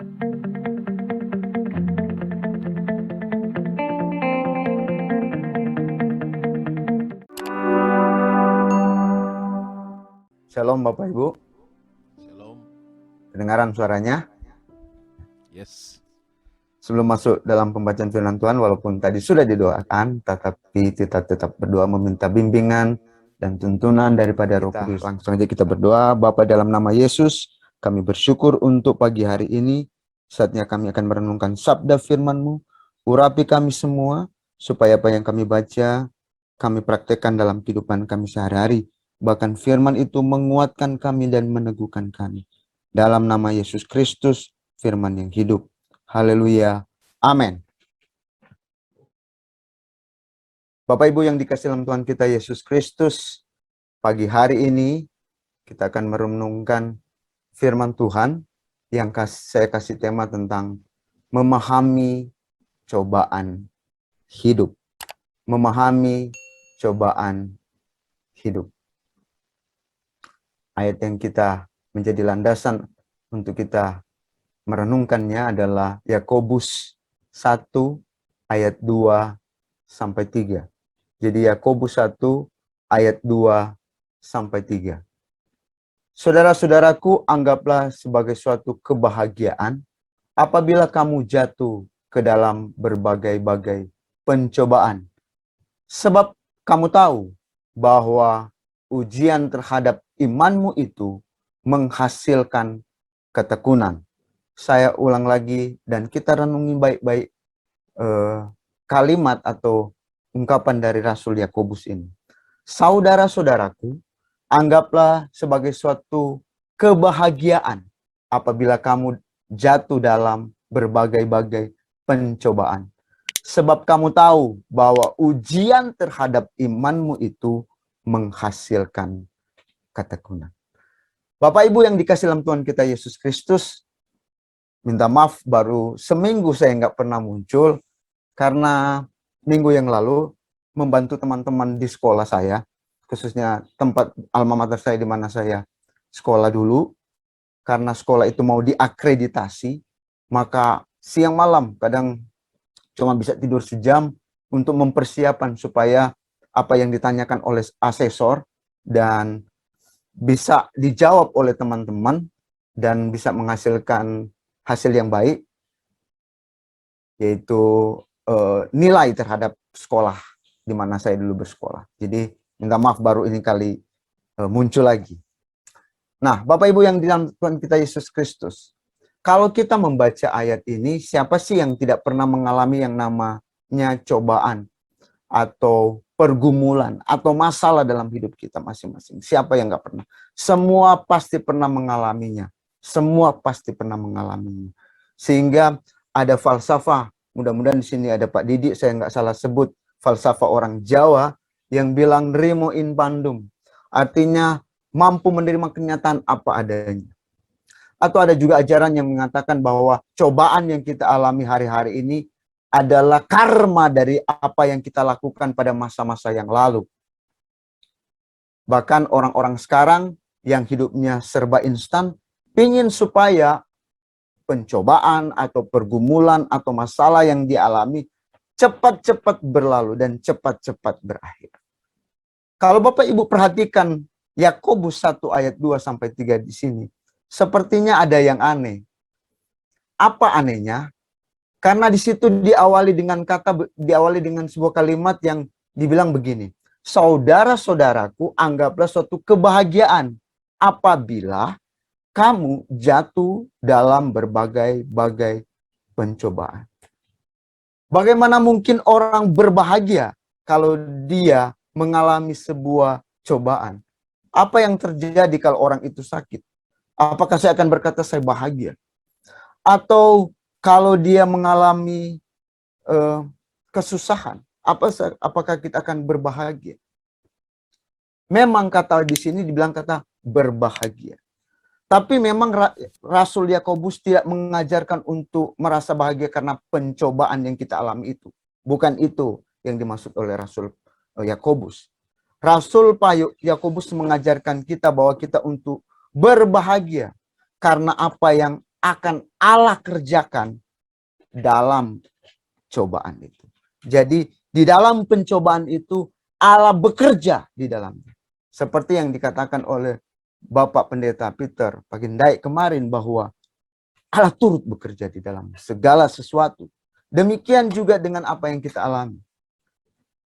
Shalom Bapak Ibu. Shalom. Kedengaran suaranya? Yes. Sebelum masuk dalam pembacaan firman Tuhan, walaupun tadi sudah didoakan, tetapi kita tetap berdoa meminta bimbingan dan tuntunan daripada Roh Kudus. Langsung aja kita berdoa. Bapa, dalam nama Yesus, kami bersyukur untuk pagi hari ini. Saatnya kami akan merenungkan sabda firman-Mu. Urapi kami semua, supaya apa yang kami baca, kami praktekkan dalam kehidupan kami sehari-hari. Bahkan firman itu menguatkan kami dan meneguhkan kami. Dalam nama Yesus Kristus, firman yang hidup. Haleluya. Amin. Bapak Ibu yang dikasihi dalam Tuhan kita Yesus Kristus, pagi hari ini kita akan merenungkan firman Tuhan yang saya kasih tema tentang memahami cobaan hidup. Memahami cobaan hidup. Ayat yang kita menjadi landasan untuk kita merenungkannya adalah Yakobus 1 ayat 2 sampai 3. Jadi Yakobus 1 ayat 2 sampai 3. Saudara-saudaraku, anggaplah sebagai suatu kebahagiaan apabila kamu jatuh ke dalam berbagai-bagai pencobaan. Sebab kamu tahu bahwa ujian terhadap imanmu itu menghasilkan ketekunan. Saya ulang lagi dan kita renungi baik-baik kalimat atau ungkapan dari Rasul Yakobus ini. Saudara-saudaraku, anggaplah sebagai suatu kebahagiaan apabila kamu jatuh dalam berbagai-bagai pencobaan. Sebab kamu tahu bahwa ujian terhadap imanmu itu menghasilkan ketekunan. Bapak Ibu yang dikasihi dalam Tuhan kita Yesus Kristus, minta maaf baru seminggu saya nggak pernah muncul karena minggu yang lalu membantu teman-teman di sekolah saya, khususnya tempat alma mater saya di mana saya sekolah dulu. Karena sekolah itu mau diakreditasi, maka siang malam kadang cuma bisa tidur sejam untuk mempersiapkan supaya apa yang ditanyakan oleh asesor dan bisa dijawab oleh teman-teman dan bisa menghasilkan hasil yang baik, yaitu nilai terhadap sekolah di mana saya dulu bersekolah. Jadi minta maaf baru ini kali muncul lagi. Nah, Bapak Ibu yang di dalam Tuhan kita Yesus Kristus, kalau kita membaca ayat ini, siapa sih yang tidak pernah mengalami yang namanya cobaan atau pergumulan atau masalah dalam hidup kita masing-masing? Siapa yang nggak pernah? Semua pasti pernah mengalaminya. Semua pasti pernah mengalaminya. Sehingga ada falsafah, mudah-mudahan di sini ada Pak Didik, saya nggak salah sebut, falsafah orang Jawa yang bilang nrimo in pandum. Artinya mampu menerima kenyataan apa adanya. Atau ada juga ajaran yang mengatakan bahwa cobaan yang kita alami hari-hari ini adalah karma dari apa yang kita lakukan pada masa-masa yang lalu. Bahkan orang-orang sekarang yang hidupnya serba instan, ingin supaya pencobaan atau pergumulan atau masalah yang dialami cepat-cepat berlalu dan cepat-cepat berakhir. Kalau Bapak Ibu perhatikan Yakobus 1 ayat 2 sampai 3 di sini, sepertinya ada yang aneh. Apa anehnya? Karena di situ diawali dengan sebuah kalimat yang dibilang begini. Saudara-saudaraku, anggaplah suatu kebahagiaan apabila kamu jatuh dalam berbagai-bagai pencobaan. Bagaimana mungkin orang berbahagia kalau dia mengalami sebuah cobaan? Apa yang terjadi kalau orang itu sakit? Apakah saya akan berkata saya bahagia? Atau kalau dia mengalami kesusahan, apakah kita akan berbahagia? Memang kata di sini dibilang kata berbahagia. Tapi memang Rasul Yakobus tidak mengajarkan untuk merasa bahagia karena pencobaan yang kita alami itu. Bukan itu yang dimaksud oleh Rasul Yakobus. Rasul Yakobus mengajarkan kita bahwa kita untuk berbahagia karena apa yang akan Allah kerjakan dalam cobaan itu. Jadi di dalam pencobaan itu Allah bekerja di dalamnya. Seperti yang dikatakan oleh Bapak Pendeta Peter Pagindai kemarin bahwa Allah turut bekerja di dalam segala sesuatu. Demikian juga dengan apa yang kita alami.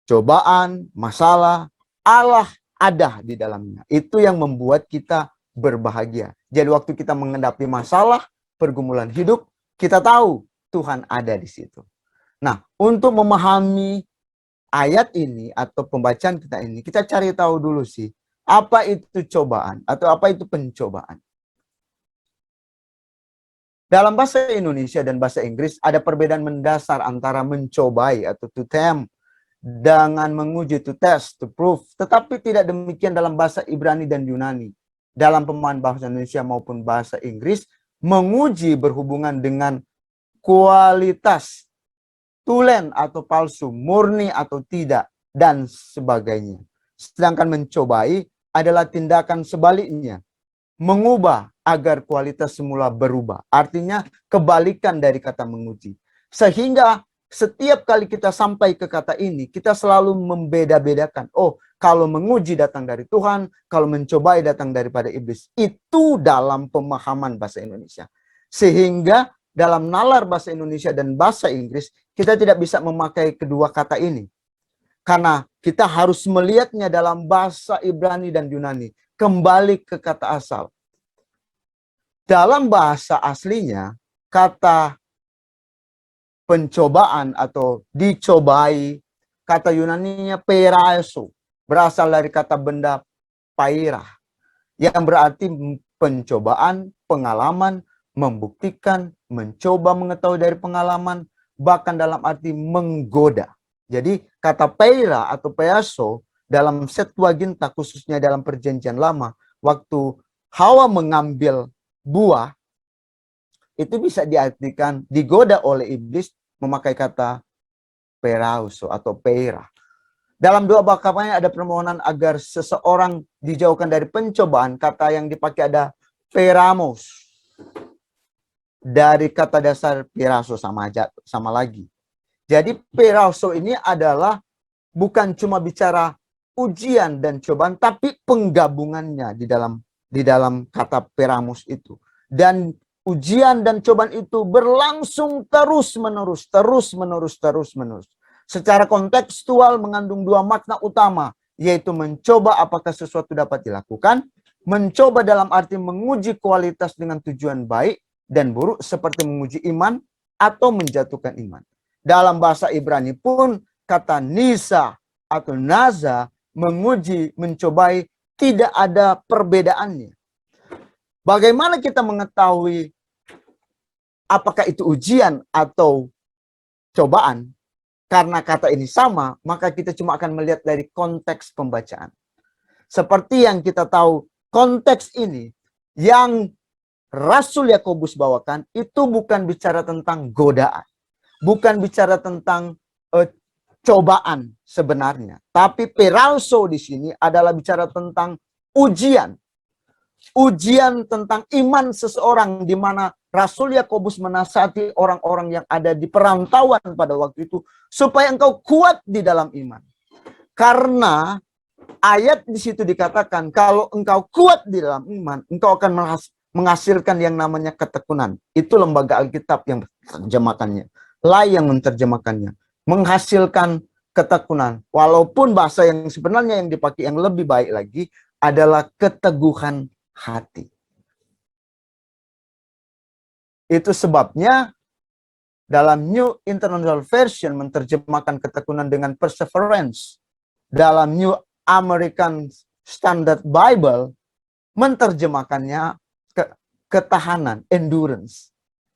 Cobaan, masalah, Allah ada di dalamnya. Itu yang membuat kita berbahagia. Jadi waktu kita menghadapi masalah, pergumulan hidup, kita tahu Tuhan ada di situ. Nah, untuk memahami ayat ini atau pembacaan kita ini, kita cari tahu dulu sih, apa itu cobaan atau apa itu pencobaan. Dalam bahasa Indonesia dan bahasa Inggris ada perbedaan mendasar antara mencobai atau to tempt dengan menguji, to test, to prove. Tetapi tidak demikian dalam bahasa Ibrani dan Yunani. Dalam pemahaman bahasa Indonesia maupun bahasa Inggris, menguji berhubungan dengan kualitas tulen atau palsu, murni atau tidak, dan sebagainya. Sedangkan mencobai adalah tindakan sebaliknya, mengubah agar kualitas semula berubah. Artinya kebalikan dari kata menguji. Sehingga setiap kali kita sampai ke kata ini, kita selalu membeda-bedakan. Oh, kalau menguji datang dari Tuhan, kalau mencobai datang daripada iblis. Itu dalam pemahaman bahasa Indonesia. Sehingga dalam nalar bahasa Indonesia dan bahasa Inggris, kita tidak bisa memakai kedua kata ini. Karena kita harus melihatnya dalam bahasa Ibrani dan Yunani. Kembali ke kata asal. Dalam bahasa aslinya, kata pencobaan atau dicobai, kata Yunaninya peiraeso, berasal dari kata benda paira, yang berarti pencobaan, pengalaman, membuktikan, mencoba mengetahui dari pengalaman, bahkan dalam arti menggoda. Jadi kata peira atau peaso dalam Septuaginta, khususnya dalam Perjanjian Lama, waktu Hawa mengambil buah, itu bisa diartikan digoda oleh iblis memakai kata perauso atau peira. Dalam dua bakapannya ada permohonan agar seseorang dijauhkan dari pencobaan. Kata yang dipakai ada peramos. Dari kata dasar piraso sama lagi. Jadi perauso ini adalah bukan cuma bicara ujian dan cobaan, tapi penggabungannya di dalam kata peramos itu. Dan ujian dan cobaan itu berlangsung terus-menerus. Secara kontekstual mengandung dua makna utama, yaitu mencoba apakah sesuatu dapat dilakukan, mencoba dalam arti menguji kualitas dengan tujuan baik dan buruk seperti menguji iman atau menjatuhkan iman. Dalam bahasa Ibrani pun kata nisa atau naza, menguji, mencobai, tidak ada perbedaannya. Bagaimana kita mengetahui apakah itu ujian atau cobaan? Karena kata ini sama, maka kita cuma akan melihat dari konteks pembacaan. Seperti yang kita tahu, konteks ini yang Rasul Yakobus bawakan itu bukan bicara tentang godaan. Bukan bicara tentang cobaan sebenarnya. Tapi perauso di sini adalah bicara tentang ujian. Ujian tentang iman seseorang, di mana Rasul Yakobus menasihati orang-orang yang ada di perantauan pada waktu itu supaya engkau kuat di dalam iman. Karena ayat di situ dikatakan kalau engkau kuat di dalam iman, engkau akan menghasilkan yang namanya ketekunan. Itu lembaga Alkitab yang menerjemahkannya. Yang menerjemahkannya. Menghasilkan ketekunan. Walaupun bahasa yang sebenarnya yang dipakai yang lebih baik lagi adalah keteguhan hati. Itu sebabnya dalam New International Version menerjemahkan ketekunan dengan perseverance. Dalam New American Standard Bible menerjemahkannya ketahanan, endurance.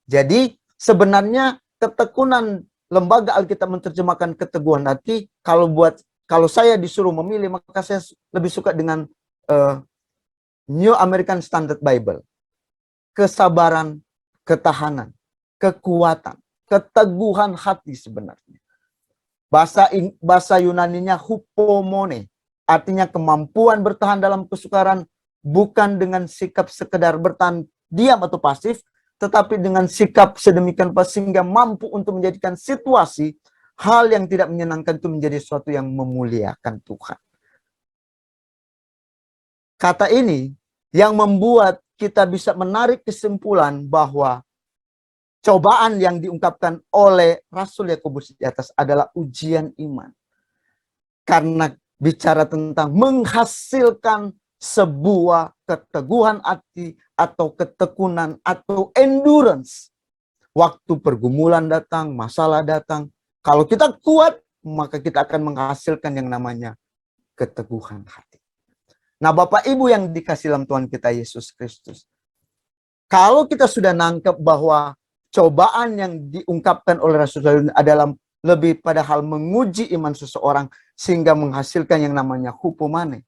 Jadi sebenarnya ketekunan, lembaga Alkitab menerjemahkan keteguhan hati. Kalau saya disuruh memilih, maka saya lebih suka dengan New American Standard Bible. Kesabaran, ketahanan, kekuatan, keteguhan hati sebenarnya. Bahasa Yunaninya hupomone, artinya kemampuan bertahan dalam kesukaran, bukan dengan sikap sekedar bertahan diam atau pasif, tetapi dengan sikap sedemikian rupa sehingga mampu untuk menjadikan situasi hal yang tidak menyenangkan itu menjadi sesuatu yang memuliakan Tuhan. Kata ini yang membuat kita bisa menarik kesimpulan bahwa cobaan yang diungkapkan oleh Rasul Yakobus di atas adalah ujian iman. Karena bicara tentang menghasilkan sebuah keteguhan hati atau ketekunan atau endurance. Waktu pergumulan datang, masalah datang. Kalau kita kuat, maka kita akan menghasilkan yang namanya keteguhan hati. Nah, Bapak Ibu yang dikasih dalam Tuhan kita Yesus Kristus. Kalau kita sudah nangkep bahwa cobaan yang diungkapkan oleh Rasul adalah lebih pada hal menguji iman seseorang sehingga menghasilkan yang namanya hupomane.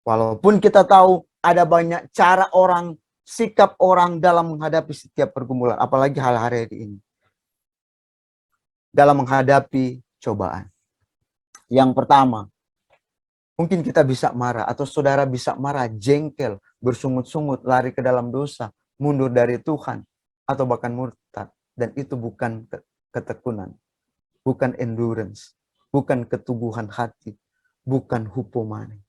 Walaupun kita tahu ada banyak cara orang, sikap orang dalam menghadapi setiap pergumulan, apalagi hari-hari ini. Dalam menghadapi cobaan. Yang pertama, mungkin kita bisa marah atau saudara bisa marah, jengkel, bersungut-sungut, lari ke dalam dosa, mundur dari Tuhan, atau bahkan murtad. Dan itu bukan ketekunan, bukan endurance, bukan keteguhan hati, bukan hupomane.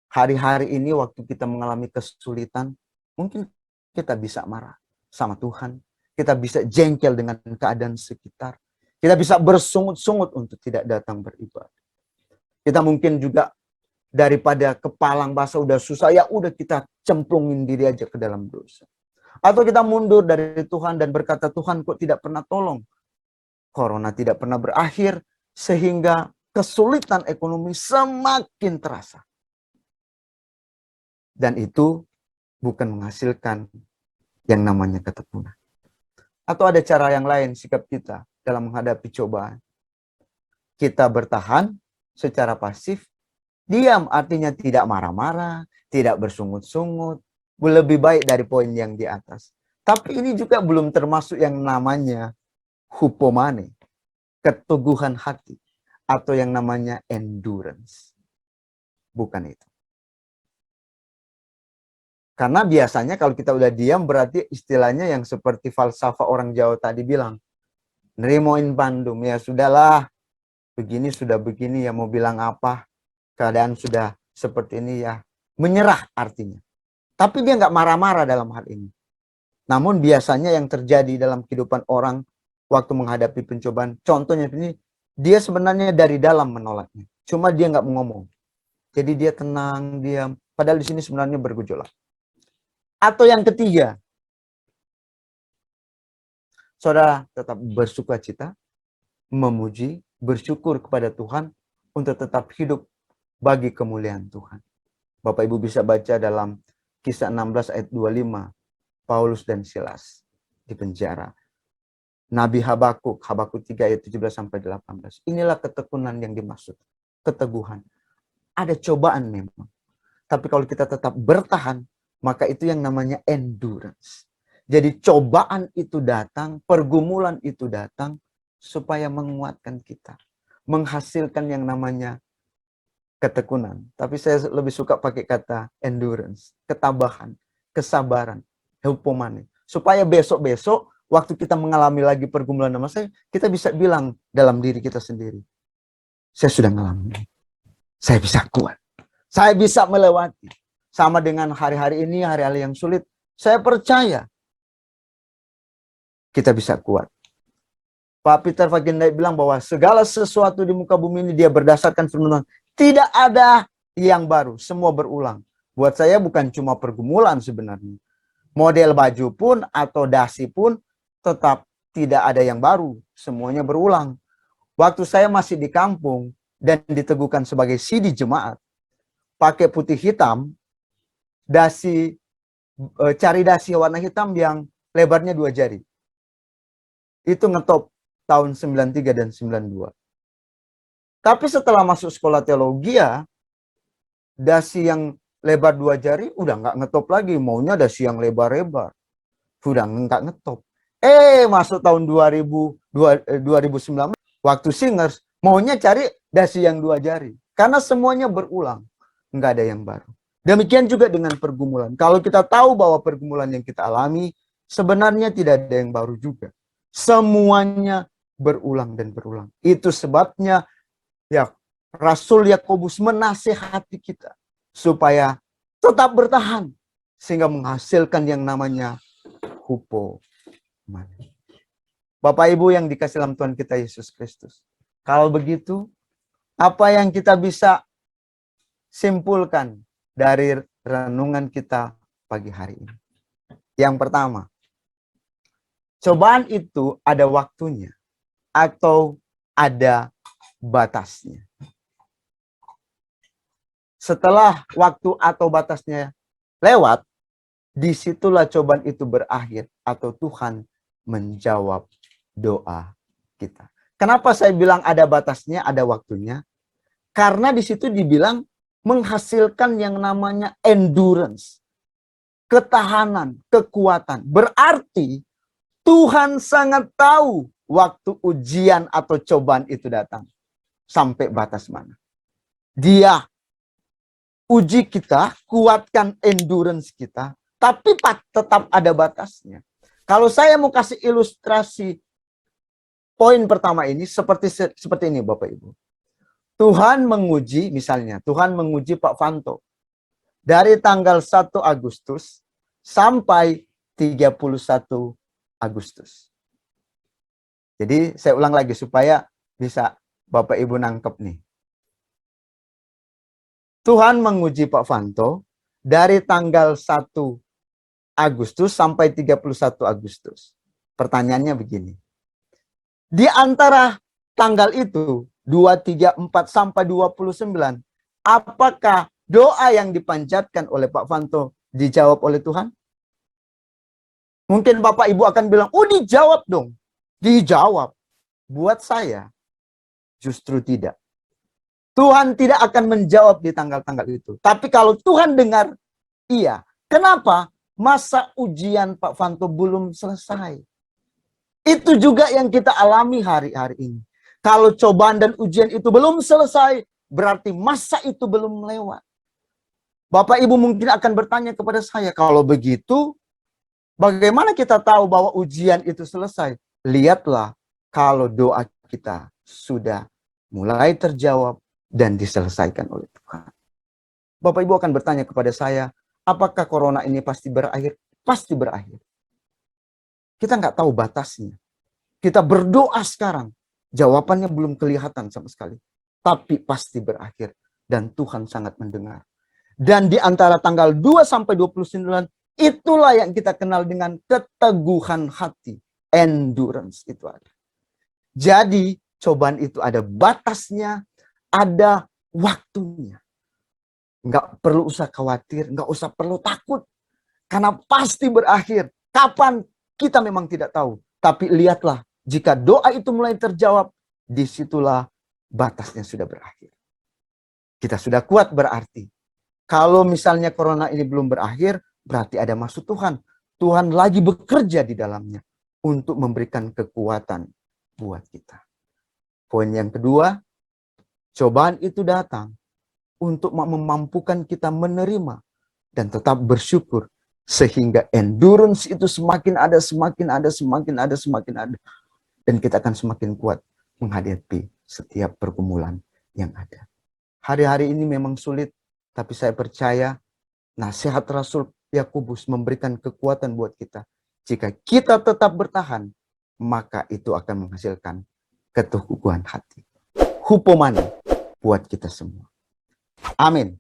Hari-hari ini waktu kita mengalami kesulitan, mungkin kita bisa marah sama Tuhan, kita bisa jengkel dengan keadaan sekitar, kita bisa bersungut-sungut untuk tidak datang beribadah. Kita mungkin juga daripada kepalang basah udah susah, ya udah kita cemplungin diri aja ke dalam dosa. Atau kita mundur dari Tuhan dan berkata, Tuhan kok tidak pernah tolong. Corona tidak pernah berakhir, sehingga kesulitan ekonomi semakin terasa. Dan itu bukan menghasilkan yang namanya ketekunan. Atau ada cara yang lain sikap kita dalam menghadapi cobaan. Kita bertahan secara pasif, diam artinya tidak marah-marah, tidak bersungut-sungut, lebih baik dari poin yang di atas. Tapi ini juga belum termasuk yang namanya hupomane, keteguhan hati, atau yang namanya endurance. Bukan itu. Karena biasanya kalau kita udah diam berarti istilahnya yang seperti falsafah orang Jawa tadi bilang, nerimoin pandum, ya sudahlah, begini sudah begini ya mau bilang apa, keadaan sudah seperti ini ya, menyerah artinya. Tapi dia nggak marah-marah dalam hal ini. Namun biasanya yang terjadi dalam kehidupan orang waktu menghadapi pencobaan, contohnya ini, dia sebenarnya dari dalam menolaknya. Cuma dia nggak mau ngomong. Jadi dia tenang, diam. Padahal di sini sebenarnya bergejolak. Atau yang ketiga, saudara tetap bersuka cita, memuji, bersyukur kepada Tuhan untuk tetap hidup bagi kemuliaan Tuhan. Bapak Ibu bisa baca dalam Kisah 16 ayat 25, Paulus dan Silas di penjara. Nabi Habakuk 3 ayat 17 sampai 18. Inilah ketekunan yang dimaksud, keteguhan. Ada cobaan memang. Tapi kalau kita tetap bertahan, maka itu yang namanya endurance. Jadi cobaan itu datang, pergumulan itu datang supaya menguatkan kita, menghasilkan yang namanya ketekunan. Tapi saya lebih suka pakai kata endurance, ketabahan, kesabaran, hupomane. Supaya besok-besok waktu kita mengalami lagi pergumulan sama saya, kita bisa bilang dalam diri kita sendiri, saya sudah mengalami, saya bisa kuat, saya bisa melewati. Sama dengan hari-hari ini, hari-hari yang sulit, saya percaya kita bisa kuat. Pak Peter Fagendai bilang bahwa segala sesuatu di muka bumi ini dia berdasarkan firman Tuhan. Tidak ada yang baru, semua berulang. Buat saya bukan cuma pergumulan sebenarnya. Model baju pun atau dasi pun tetap tidak ada yang baru, semuanya berulang. Waktu saya masih di kampung dan diteguhkan sebagai sidi jemaat, pakai putih hitam, dasi, cari dasi warna hitam yang lebarnya 2 jari. Itu ngetop tahun 93 dan 92. Tapi setelah masuk sekolah teologi ya, dasi yang lebar 2 jari udah nggak ngetop lagi, maunya dasi yang lebar-lebar. Udah nggak ngetop. Masuk tahun 2019, waktu singers, maunya cari dasi yang 2 jari. Karena semuanya berulang, nggak ada yang baru. Demikian juga dengan pergumulan. Kalau kita tahu bahwa pergumulan yang kita alami, Sebenarnya tidak ada yang baru juga. Semuanya berulang dan berulang. Itu sebabnya ya Rasul Yakobus menasihati kita supaya tetap bertahan sehingga menghasilkan yang namanya hupomone. Bapak Ibu yang dikasih dalam Tuhan kita Yesus Kristus. Kalau begitu, apa yang kita bisa simpulkan dari renungan kita pagi hari ini? Yang pertama, cobaan itu ada waktunya atau ada batasnya. Setelah waktu atau batasnya lewat, disitulah cobaan itu berakhir atau Tuhan menjawab doa kita. Kenapa saya bilang ada batasnya, ada waktunya? Karena di situ dibilang menghasilkan yang namanya endurance, ketahanan, kekuatan. Berarti Tuhan sangat tahu waktu ujian atau cobaan itu datang. Sampai batas mana. Dia uji kita, kuatkan endurance kita, tapi tetap ada batasnya. Kalau saya mau kasih ilustrasi poin pertama ini seperti ini Bapak Ibu. Tuhan menguji, misalnya, Tuhan menguji Pak Fanto. Dari tanggal 1 Agustus sampai 31 Agustus. Jadi saya ulang lagi supaya bisa Bapak Ibu nangkep nih. Tuhan menguji Pak Fanto dari tanggal 1 Agustus sampai 31 Agustus. Pertanyaannya begini. Di antara tanggal itu, 2, 3, 4, sampai 29, apakah doa yang dipanjatkan oleh Pak Fanto dijawab oleh Tuhan? Mungkin Bapak Ibu akan bilang, oh dijawab dong. Dijawab. Buat saya, justru tidak. Tuhan tidak akan menjawab di tanggal-tanggal itu. Tapi kalau Tuhan dengar, iya. Kenapa? Masa ujian Pak Fanto belum selesai. Itu juga yang kita alami hari-hari ini. Kalau cobaan dan ujian itu belum selesai, berarti masa itu belum lewat. Bapak Ibu mungkin akan bertanya kepada saya, kalau begitu, bagaimana kita tahu bahwa ujian itu selesai? Lihatlah kalau doa kita sudah mulai terjawab dan diselesaikan oleh Tuhan. Bapak Ibu akan bertanya kepada saya, apakah corona ini pasti berakhir? Pasti berakhir. Kita nggak tahu batasnya. Kita berdoa sekarang. Jawabannya belum kelihatan sama sekali. Tapi pasti berakhir. Dan Tuhan sangat mendengar. Dan di antara tanggal 2 sampai 29, itulah yang kita kenal dengan keteguhan hati. Endurance itu ada. Jadi cobaan itu ada batasnya, ada waktunya. Nggak perlu usah khawatir, nggak usah perlu takut. Karena pasti berakhir. Kapan kita memang tidak tahu. Tapi lihatlah, jika doa itu mulai terjawab, disitulah batasnya sudah berakhir. Kita sudah kuat berarti. Kalau misalnya corona ini belum berakhir, berarti ada maksud Tuhan. Tuhan lagi bekerja di dalamnya untuk memberikan kekuatan buat kita. Poin yang kedua, cobaan itu datang untuk memampukan kita menerima dan tetap bersyukur. Sehingga endurance itu semakin ada, semakin ada, semakin ada, semakin ada. Dan kita akan semakin kuat menghadapi setiap pergumulan yang ada. Hari-hari ini memang sulit, tapi saya percaya nasihat Rasul Yakobus memberikan kekuatan buat kita. Jika kita tetap bertahan, maka itu akan menghasilkan keteguhan hati. Hupomone buat kita semua. Amin.